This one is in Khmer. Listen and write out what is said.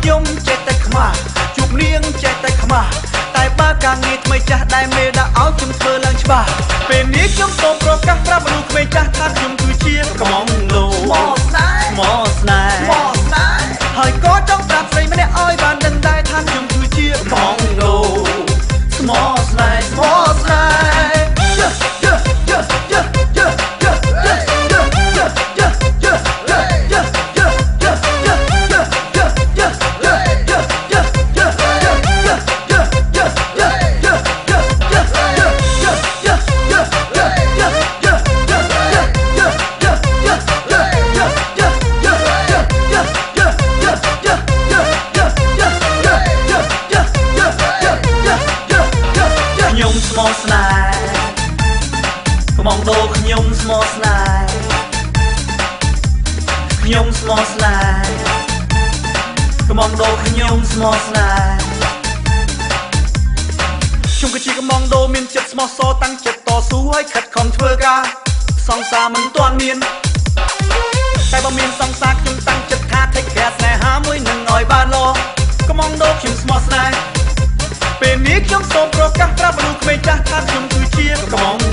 ខ្ញុំចេះតែខ្មាស់ជួបនាងចេះតែខ្មាស់តែបើការងារថ្មីចាស់ដែលមេដាក់ឲ្យខ្ញុំធ្វើឡើងច្បាស់ពេលនេះខ្ញុំសូមប្រកាសប្រាប់មនុស្សក្មេងចាស់ថាខ្ញុំគឺជាកំងលោស្មោស្នេហ៍ហើយក៏ចង់ប្រាប់ស្រីម្នាក់ឲ្យបានដឹងដែរថាខ្ញុំគឺជាកំងលោស្មោស្នេហកំងដូខ្ញុំស្មោស្នេហ៍ខ្ញុំស្មោស្នេហ៍កំងដូខ្ញុំស្មោស្នេហ៍ខ្ញុំគឺជាកំងដូមានចិត្តស្មោះសរតាំងចិត្តតស៊ូឲ្យខិតខំធ្វើការសង្សារមិនទាន់មានតែបើមានសង្សារខ្ញុំតាំងចិត្តថាថេកែស្នេហាមួយនឹងឲ្យបានល្អកំងដូខ្ញុំស្មោះស្នេហ៍ពេលនេះខ្ញុំសូមប្រកាសប្រាប់មនុស្សក្មេងចាស់ថាខ្ញុំគឺជាកំង